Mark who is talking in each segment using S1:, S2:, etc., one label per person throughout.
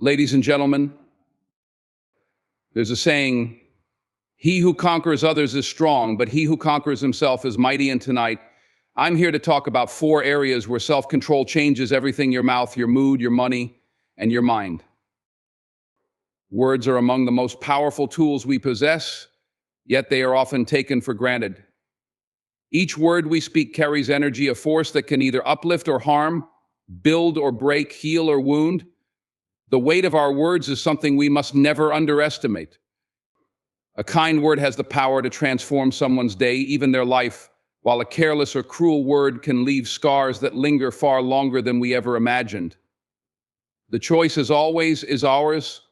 S1: Ladies and gentlemen, there's a saying, he who conquers others is strong, but he who conquers himself is mighty. And tonight, I'm here to talk about 4 areas where self-control changes everything: your mouth, your mood, your money, and your mind. Words are among the most powerful tools we possess, yet they are often taken for granted. Each word we speak carries energy, a force that can either uplift or harm, build or break, heal or wound. The weight of our words is something we must never underestimate. A kind word has the power to transform someone's day, even their life, while a careless or cruel word can leave scars that linger far longer than we ever imagined. The choice, as always, is ours.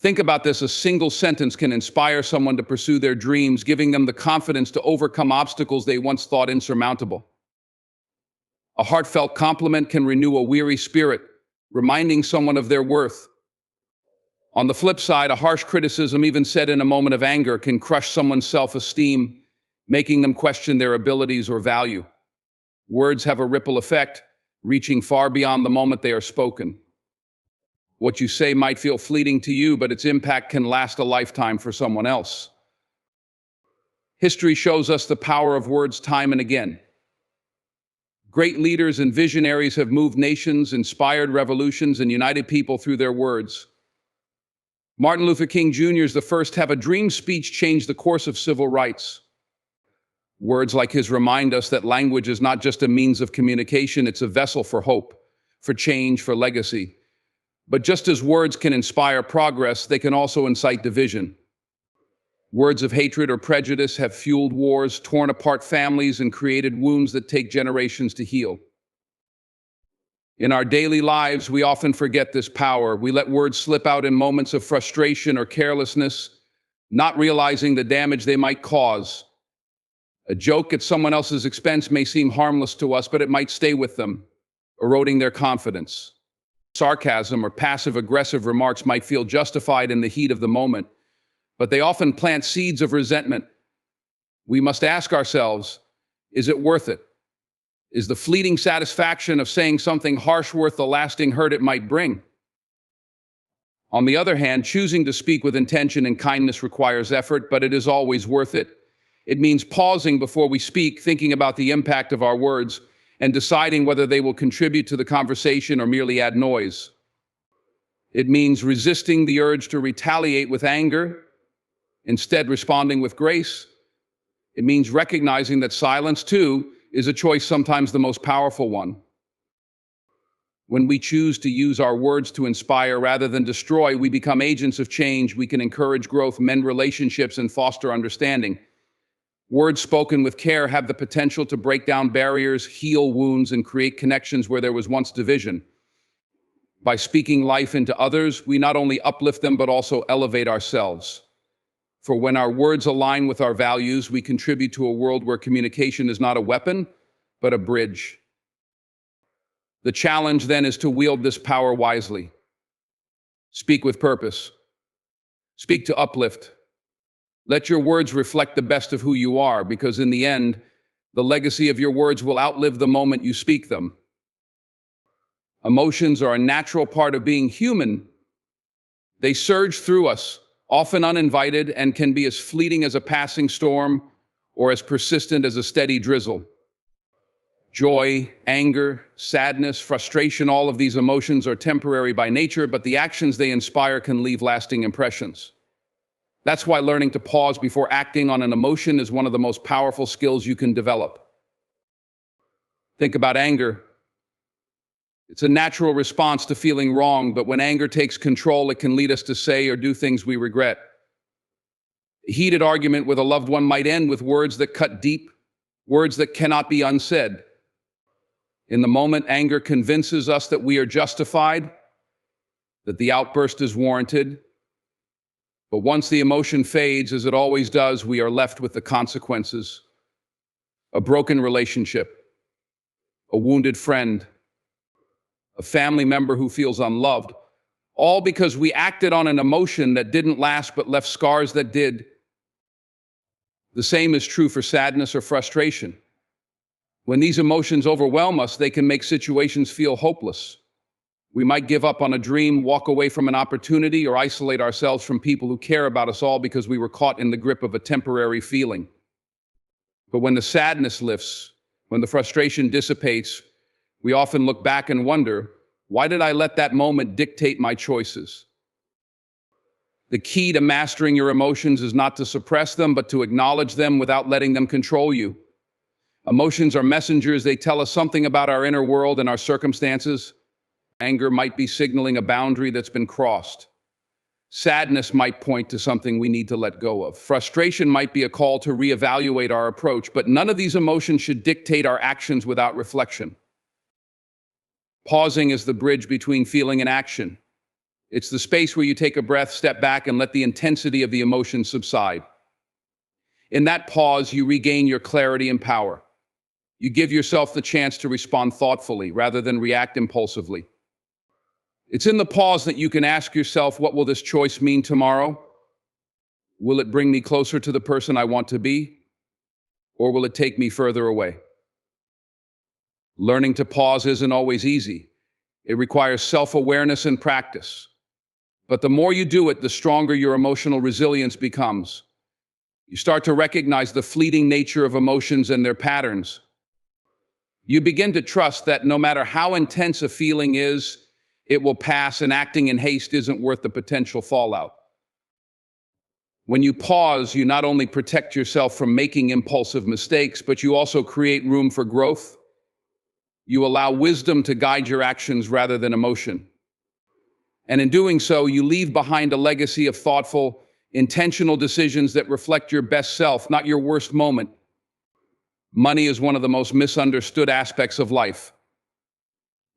S1: Think about this: a single sentence can inspire someone to pursue their dreams, giving them the confidence to overcome obstacles they once thought insurmountable. A heartfelt compliment can renew a weary spirit, reminding someone of their worth. On the flip side, a harsh criticism, even said in a moment of anger, can crush someone's self-esteem, making them question their abilities or value. Words have a ripple effect, reaching far beyond the moment they are spoken. What you say might feel fleeting to you, but its impact can last a lifetime for someone else. History shows us the power of words time and again. Great leaders and visionaries have moved nations, inspired revolutions, and united people through their words. Martin Luther King Jr. is the first to have a dream speech change the course of civil rights. Words like his remind us that language is not just a means of communication, it's a vessel for hope, for change, for legacy. But just as words can inspire progress, they can also incite division. Words of hatred or prejudice have fueled wars, torn apart families, and created wounds that take generations to heal. In our daily lives, we often forget this power. We let words slip out in moments of frustration or carelessness, not realizing the damage they might cause. A joke at someone else's expense may seem harmless to us, but it might stay with them, eroding their confidence. Sarcasm or passive-aggressive remarks might feel justified in the heat of the moment, but they often plant seeds of resentment. We must ask ourselves, is it worth it? Is the fleeting satisfaction of saying something harsh worth the lasting hurt it might bring? On the other hand, choosing to speak with intention and kindness requires effort, but it is always worth it. It means pausing before we speak, thinking about the impact of our words, and deciding whether they will contribute to the conversation or merely add noise. It means resisting the urge to retaliate with anger, instead responding with grace. It means recognizing that silence, too, is a choice, sometimes the most powerful one. When we choose to use our words to inspire rather than destroy, we become agents of change. We can encourage growth, mend relationships, and foster understanding. Words spoken with care have the potential to break down barriers, heal wounds, and create connections where there was once division. By speaking life into others, we not only uplift them but also elevate ourselves. For when our words align with our values, we contribute to a world where communication is not a weapon, but a bridge. The challenge then is to wield this power wisely. Speak with purpose. Speak to uplift. Let your words reflect the best of who you are, because in the end, the legacy of your words will outlive the moment you speak them. Emotions are a natural part of being human. They surge through us, often uninvited, and can be as fleeting as a passing storm or as persistent as a steady drizzle. Joy, anger, sadness, frustration, all of these emotions are temporary by nature, but the actions they inspire can leave lasting impressions. That's why learning to pause before acting on an emotion is one of the most powerful skills you can develop. Think about anger. It's a natural response to feeling wrong, but when anger takes control, it can lead us to say or do things we regret. A heated argument with a loved one might end with words that cut deep, words that cannot be unsaid. In the moment, anger convinces us that we are justified, that the outburst is warranted. But once the emotion fades, as it always does, we are left with the consequences. A broken relationship, a wounded friend, a family member who feels unloved, all because we acted on an emotion that didn't last but left scars that did. The same is true for sadness or frustration. When these emotions overwhelm us, they can make situations feel hopeless. We might give up on a dream, walk away from an opportunity, or isolate ourselves from people who care about us all because we were caught in the grip of a temporary feeling. But when the sadness lifts, when the frustration dissipates, we often look back and wonder, why did I let that moment dictate my choices? The key to mastering your emotions is not to suppress them, but to acknowledge them without letting them control you. Emotions are messengers. They tell us something about our inner world and our circumstances. Anger might be signaling a boundary that's been crossed. Sadness might point to something we need to let go of. Frustration might be a call to reevaluate our approach, but none of these emotions should dictate our actions without reflection. Pausing is the bridge between feeling and action. It's the space where you take a breath, step back, and let the intensity of the emotion subside. In that pause, you regain your clarity and power. You give yourself the chance to respond thoughtfully rather than react impulsively. It's in the pause that you can ask yourself, what will this choice mean tomorrow? Will it bring me closer to the person I want to be? Or will it take me further away? Learning to pause isn't always easy. It requires self-awareness and practice. But the more you do it, the stronger your emotional resilience becomes. You start to recognize the fleeting nature of emotions and their patterns. You begin to trust that no matter how intense a feeling is, it will pass, and acting in haste isn't worth the potential fallout. When you pause, you not only protect yourself from making impulsive mistakes, but you also create room for growth. You allow wisdom to guide your actions rather than emotion. And in doing so, you leave behind a legacy of thoughtful, intentional decisions that reflect your best self, not your worst moment. Money is one of the most misunderstood aspects of life.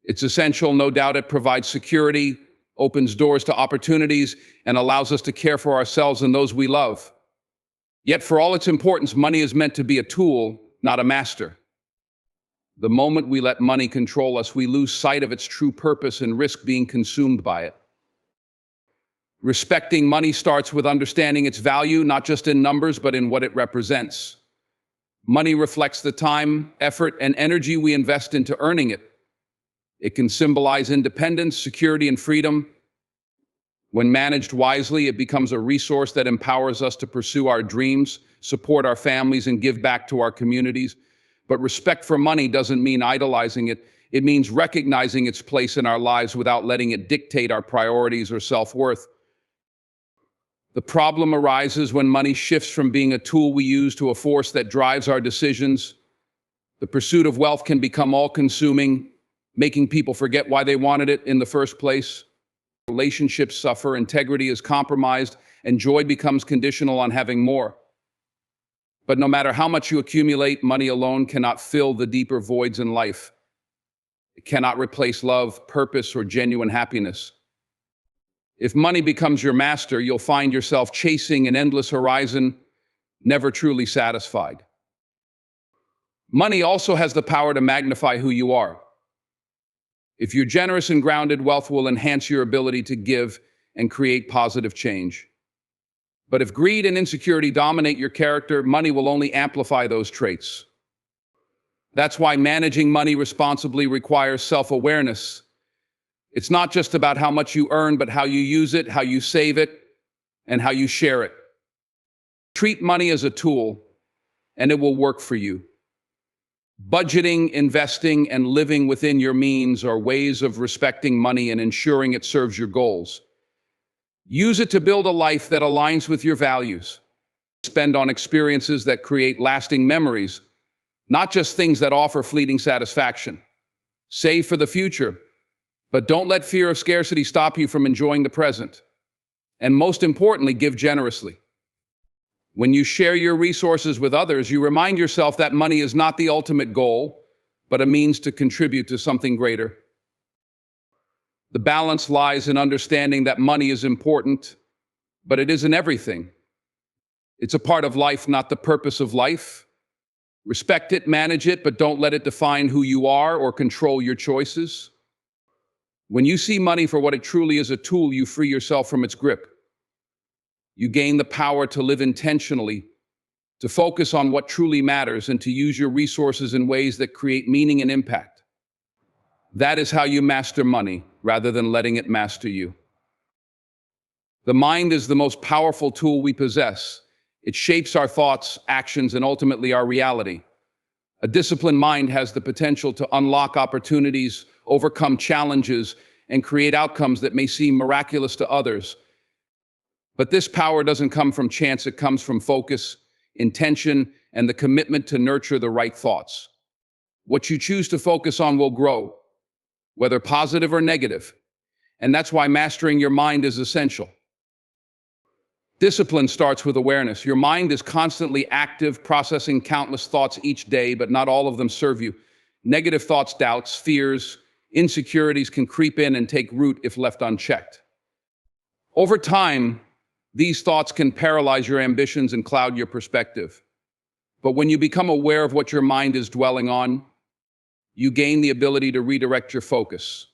S1: It's essential, no doubt. It provides security, opens doors to opportunities, and allows us to care for ourselves and those we love. Yet for all its importance, money is meant to be a tool, not a master. The moment we let money control us, we lose sight of its true purpose and risk being consumed by it. Respecting money starts with understanding its value, not just in numbers, but in what it represents. Money reflects the time, effort, and energy we invest into earning it. It can symbolize independence, security, and freedom. When managed wisely, it becomes a resource that empowers us to pursue our dreams, support our families, and give back to our communities. But respect for money doesn't mean idolizing it. It means recognizing its place in our lives without letting it dictate our priorities or self-worth. The problem arises when money shifts from being a tool we use to a force that drives our decisions. The pursuit of wealth can become all-consuming, making people forget why they wanted it in the first place. Relationships suffer, integrity is compromised, and joy becomes conditional on having more. But no matter how much you accumulate, money alone cannot fill the deeper voids in life. It cannot replace love, purpose, or genuine happiness. If money becomes your master, you'll find yourself chasing an endless horizon, never truly satisfied. Money also has the power to magnify who you are. If you're generous and grounded, wealth will enhance your ability to give and create positive change. But if greed and insecurity dominate your character, money will only amplify those traits. That's why managing money responsibly requires self-awareness. It's not just about how much you earn, but how you use it, how you save it, and how you share it. Treat money as a tool, and it will work for you. Budgeting, investing, and living within your means are ways of respecting money and ensuring it serves your goals. Use it to build a life that aligns with your values. Spend on experiences that create lasting memories, not just things that offer fleeting satisfaction. Save for the future, but don't let fear of scarcity stop you from enjoying the present. And most importantly, give generously. When you share your resources with others, you remind yourself that money is not the ultimate goal, but a means to contribute to something greater. The balance lies in understanding that money is important, but it isn't everything. It's a part of life, not the purpose of life. Respect it, manage it, but don't let it define who you are or control your choices. When you see money for what it truly is, a tool, you free yourself from its grip. You gain the power to live intentionally, to focus on what truly matters, and to use your resources in ways that create meaning and impact. That is how you master money. rather than letting it master you. The mind is the most powerful tool we possess. It shapes our thoughts, actions, and ultimately our reality. A disciplined mind has the potential to unlock opportunities, overcome challenges, and create outcomes that may seem miraculous to others. But this power doesn't come from chance, it comes from focus, intention, and the commitment to nurture the right thoughts. What you choose to focus on will grow, whether positive or negative. And that's why mastering your mind is essential. Discipline starts with awareness. Your mind is constantly active, processing countless thoughts each day, but not all of them serve you. Negative thoughts, doubts, fears, insecurities can creep in and take root if left unchecked. Over time, these thoughts can paralyze your ambitions and cloud your perspective. But when you become aware of what your mind is dwelling on, you gain the ability to redirect your focus.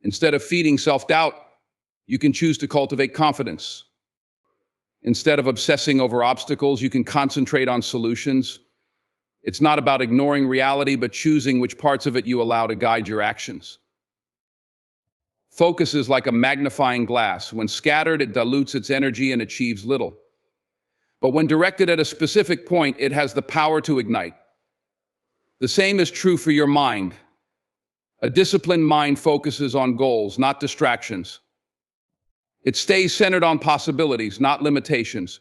S1: Instead of feeding self-doubt, you can choose to cultivate confidence. Instead of obsessing over obstacles, you can concentrate on solutions. It's not about ignoring reality, but choosing which parts of it you allow to guide your actions. Focus is like a magnifying glass. When scattered, it dilutes its energy and achieves little. But when directed at a specific point, it has the power to ignite. The same is true for your mind. A disciplined mind focuses on goals, not distractions. It stays centered on possibilities, not limitations.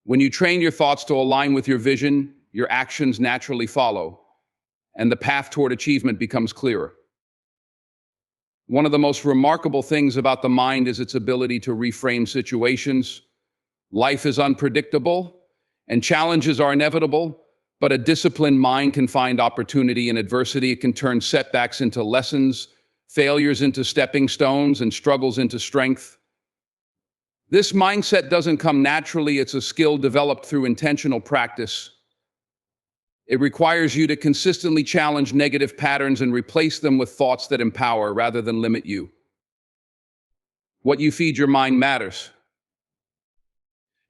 S1: When you train your thoughts to align with your vision, your actions naturally follow, and the path toward achievement becomes clearer. One of the most remarkable things about the mind is its ability to reframe situations. Life is unpredictable, and challenges are inevitable, but a disciplined mind can find opportunity in adversity. It can turn setbacks into lessons, failures into stepping stones, and struggles into strength. This mindset doesn't come naturally, it's a skill developed through intentional practice. It requires you to consistently challenge negative patterns and replace them with thoughts that empower rather than limit you. What you feed your mind matters.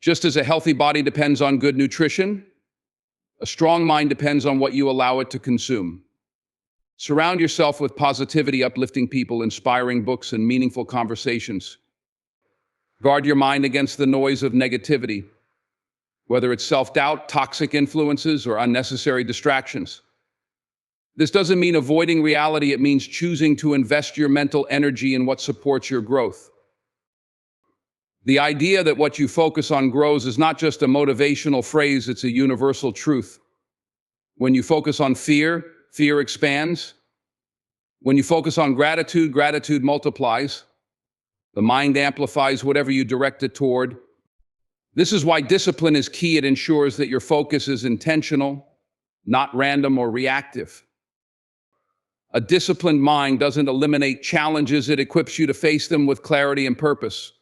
S1: Just as a healthy body depends on good nutrition, a strong mind depends on what you allow it to consume. Surround yourself with positivity, uplifting people, inspiring books, and meaningful conversations. Guard your mind against the noise of negativity, whether it's self-doubt, toxic influences, or unnecessary distractions. This doesn't mean avoiding reality, it means choosing to invest your mental energy in what supports your growth. The idea that what you focus on grows is not just a motivational phrase, it's a universal truth. When you focus on fear, fear expands. When you focus on gratitude, gratitude multiplies. The mind amplifies whatever you direct it toward. This is why discipline is key. It ensures that your focus is intentional, not random or reactive. A disciplined mind doesn't eliminate challenges, it equips you to face them with clarity and purpose.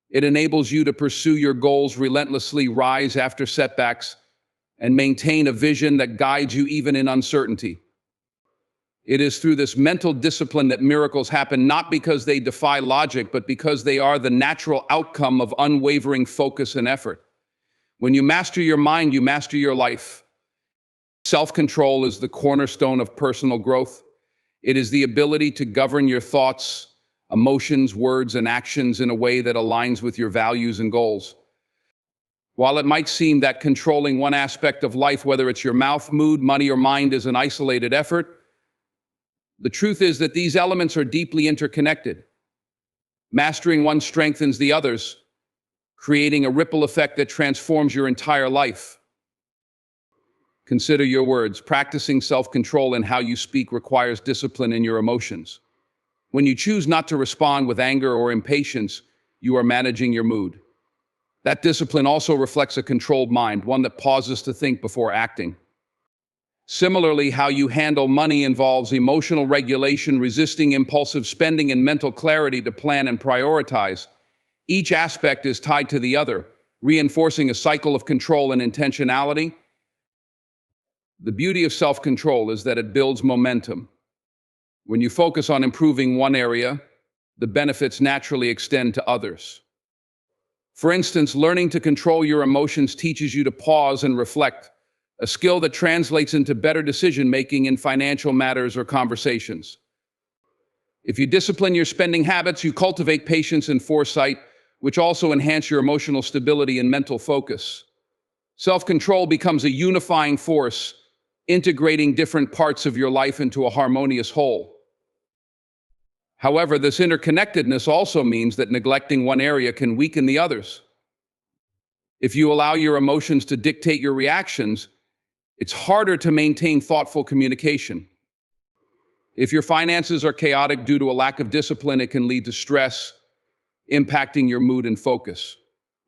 S1: It enables you to pursue your goals relentlessly, rise after setbacks, and maintain a vision that guides you even in uncertainty. It is through this mental discipline that miracles happen, not because they defy logic, but because they are the natural outcome of unwavering focus and effort. When you master your mind, you master your life. Self-control is the cornerstone of personal growth. It is the ability to govern your thoughts, emotions, words, and actions in a way that aligns with your values and goals. While it might seem that controlling one aspect of life, whether it's your mouth, mood, money, or mind, is an isolated effort, the truth is that these elements are deeply interconnected. Mastering one strengthens the others, creating a ripple effect that transforms your entire life. Consider your words. Practicing self-control in how you speak requires discipline in your emotions. When you choose not to respond with anger or impatience, you are managing your mood. That discipline also reflects a controlled mind, one that pauses to think before acting. Similarly, how you handle money involves emotional regulation, resisting impulsive spending, and mental clarity to plan and prioritize. Each aspect is tied to the other, reinforcing a cycle of control and intentionality. The beauty of self-control is that it builds momentum. When you focus on improving one area, the benefits naturally extend to others. For instance, learning to control your emotions teaches you to pause and reflect, a skill that translates into better decision-making in financial matters or conversations. If you discipline your spending habits, you cultivate patience and foresight, which also enhance your emotional stability and mental focus. Self-control becomes a unifying force, integrating different parts of your life into a harmonious whole. However, this interconnectedness also means that neglecting one area can weaken the others. If you allow your emotions to dictate your reactions, it's harder to maintain thoughtful communication. If your finances are chaotic due to a lack of discipline, it can lead to stress, impacting your mood and focus.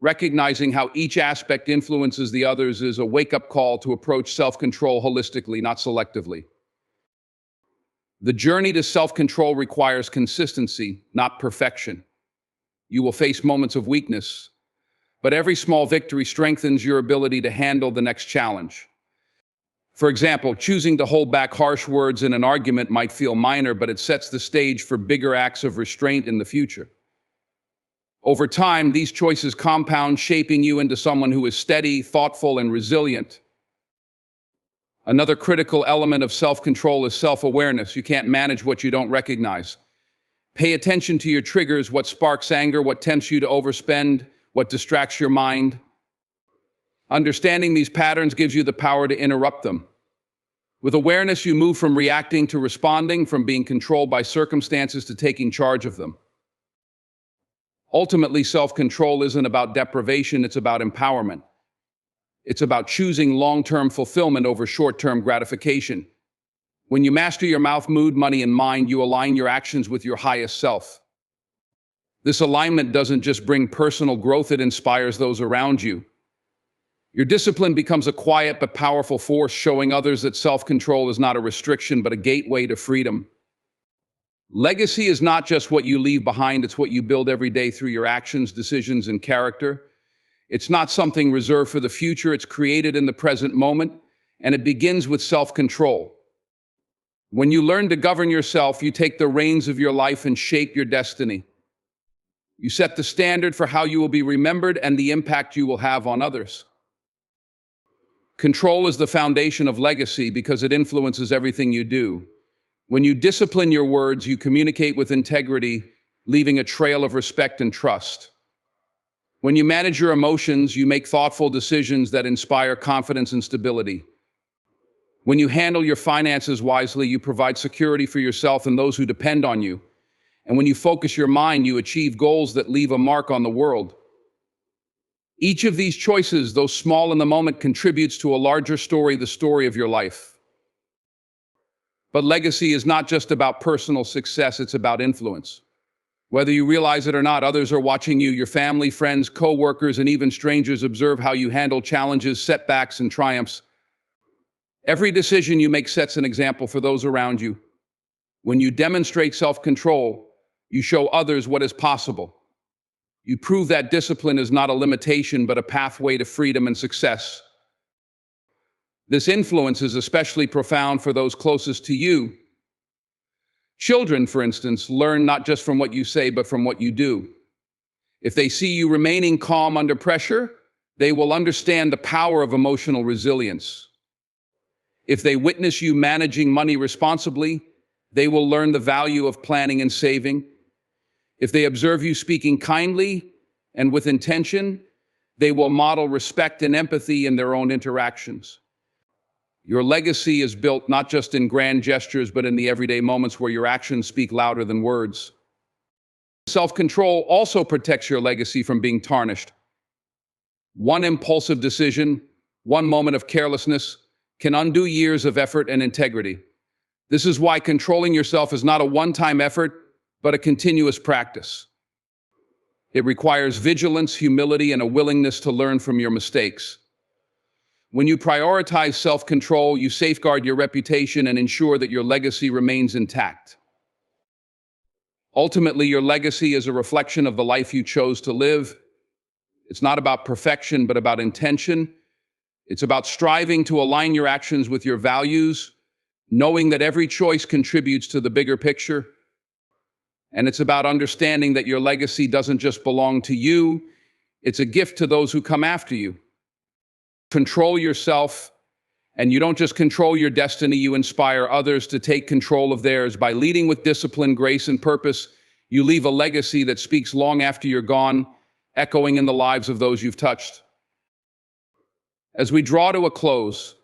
S1: Recognizing how each aspect influences the others is a wake-up call to approach self-control holistically, not selectively. The journey to self-control requires consistency, not perfection. You will face moments of weakness, but every small victory strengthens your ability to handle the next challenge. For example, choosing to hold back harsh words in an argument might feel minor, but it sets the stage for bigger acts of restraint in the future. Over time, these choices compound, shaping you into someone who is steady, thoughtful, and resilient. Another critical element of self-control is self-awareness. You can't manage what you don't recognize. Pay attention to your triggers, what sparks anger, what tempts you to overspend, what distracts your mind. Understanding these patterns gives you the power to interrupt them. With awareness, you move from reacting to responding, from being controlled by circumstances to taking charge of them. Ultimately, self-control isn't about deprivation, it's about empowerment. It's about choosing long-term fulfillment over short-term gratification. When you master your mouth, mood, money, and mind, you align your actions with your highest self. This alignment doesn't just bring personal growth, it inspires those around you. Your discipline becomes a quiet but powerful force, showing others that self-control is not a restriction but a gateway to freedom. Legacy is not just what you leave behind, it's what you build every day through your actions, decisions, and character. It's not something reserved for the future, it's created in the present moment, and it begins with self-control. When you learn to govern yourself, you take the reins of your life and shape your destiny. You set the standard for how you will be remembered and the impact you will have on others. Control is the foundation of legacy because it influences everything you do. When you discipline your words, you communicate with integrity, leaving a trail of respect and trust. When you manage your emotions, you make thoughtful decisions that inspire confidence and stability. When you handle your finances wisely, you provide security for yourself and those who depend on you. And when you focus your mind, you achieve goals that leave a mark on the world. Each of these choices, though small in the moment, contributes to a larger story, the story of your life. But legacy is not just about personal success, it's about influence. Whether you realize it or not, others are watching you. Your family, friends, co-workers, and even strangers observe how you handle challenges, setbacks, and triumphs. Every decision you make sets an example for those around you. When you demonstrate self-control, you show others what is possible. You prove that discipline is not a limitation, but a pathway to freedom and success. This influence is especially profound for those closest to you. Children, for instance, learn not just from what you say, but from what you do. If they see you remaining calm under pressure, they will understand the power of emotional resilience. If they witness you managing money responsibly, they will learn the value of planning and saving. If they observe you speaking kindly and with intention, they will model respect and empathy in their own interactions. Your legacy is built not just in grand gestures, but in the everyday moments where your actions speak louder than words. Self-control also protects your legacy from being tarnished. One impulsive decision, one moment of carelessness, can undo years of effort and integrity. This is why controlling yourself is not a one-time effort, but a continuous practice. It requires vigilance, humility, and a willingness to learn from your mistakes. When you prioritize self-control, you safeguard your reputation and ensure that your legacy remains intact. Ultimately, your legacy is a reflection of the life you chose to live. It's not about perfection, but about intention. It's about striving to align your actions with your values, knowing that every choice contributes to the bigger picture. And it's about understanding that your legacy doesn't just belong to you, it's a gift to those who come after you. Control yourself, And you don't just control your destiny, you inspire others to take control of theirs. By leading with discipline, grace, and purpose, you leave a legacy that speaks long after you're gone, echoing in the lives of those you've touched. As we draw to a close,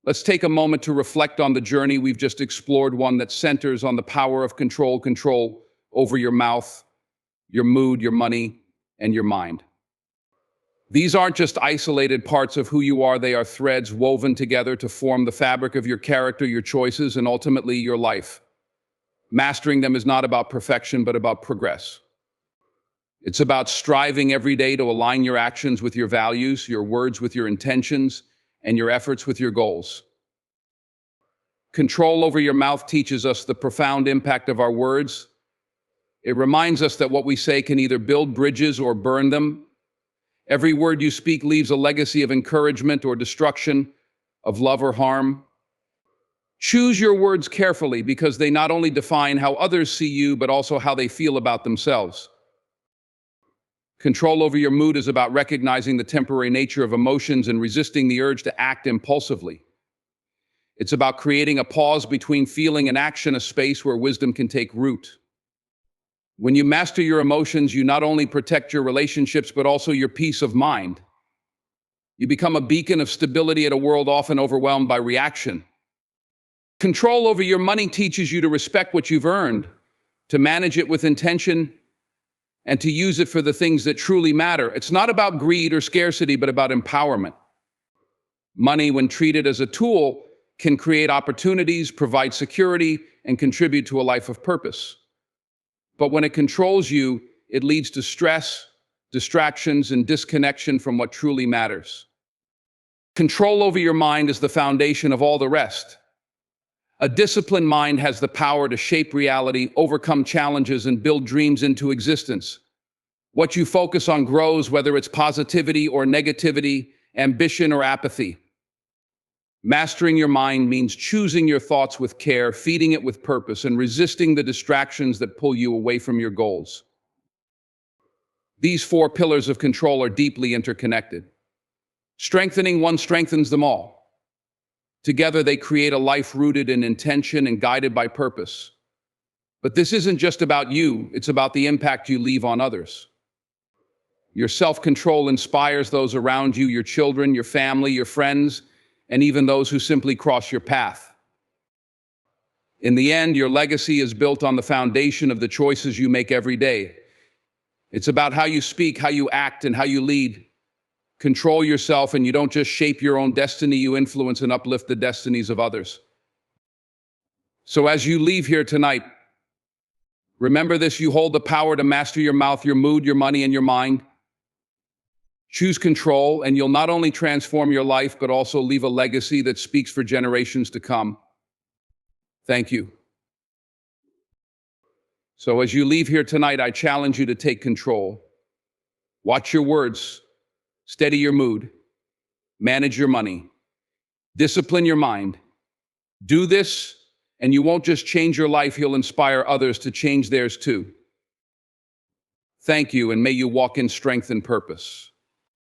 S1: let's take a moment to reflect on the journey we've just explored, one that centers on the power of control over your mouth, your mood, your money, and your mind. These aren't just isolated parts of who you are, they are threads woven together to form the fabric of your character, your choices, and ultimately your life. Mastering them is not about perfection, but about progress. It's about striving every day to align your actions with your values, your words with your intentions, and your efforts with your goals. Control over your mouth teaches us the profound impact of our words. It reminds us that what we say can either build bridges or burn them. Every word you speak leaves a legacy of encouragement or destruction, of love or harm. Choose your words carefully because they not only define how others see you, but also how they feel about themselves. Control over your mood is about recognizing the temporary nature of emotions and resisting the urge to act impulsively. It's about creating a pause between feeling and action, a space where wisdom can take root. When you master your emotions, you not only protect your relationships, but also your peace of mind. You become a beacon of stability in a world often overwhelmed by reaction. Control over your money teaches you to respect what you've earned, to manage it with intention, and to use it for the things that truly matter. It's not about greed or scarcity, but about empowerment. Money, when treated as a tool, can create opportunities, provide security, and contribute to a life of purpose. But when it controls you, it leads to stress, distractions, and disconnection from what truly matters. Control over your mind is the foundation of all the rest. A disciplined mind has the power to shape reality, overcome challenges, and build dreams into existence. What you focus on grows, whether it's positivity or negativity, ambition or apathy. Mastering your mind means choosing your thoughts with care, feeding it with purpose, and resisting the distractions that pull you away from your goals. These four pillars of control are deeply interconnected. Strengthening one strengthens them all. Together, they create a life rooted in intention and guided by purpose. But this isn't just about you, it's about the impact you leave on others. Your self-control inspires those around you, your children, your family, your friends, and even those who simply cross your path. In the end, your legacy is built on the foundation of the choices you make every day. It's about how you speak, how you act, and how you lead. Control yourself, and you don't just shape your own destiny, you influence and uplift the destinies of others. So as you leave here tonight, remember this: you hold the power to master your mouth, your mood, your money, and your mind. Choose control, and you'll not only transform your life, but also leave a legacy that speaks for generations to come. Thank you. So as you leave here tonight, I challenge you to take control. Watch your words, steady your mood, manage your money, discipline your mind. Do this, and you won't just change your life, you'll inspire others to change theirs too. Thank you, and may you walk in strength and purpose.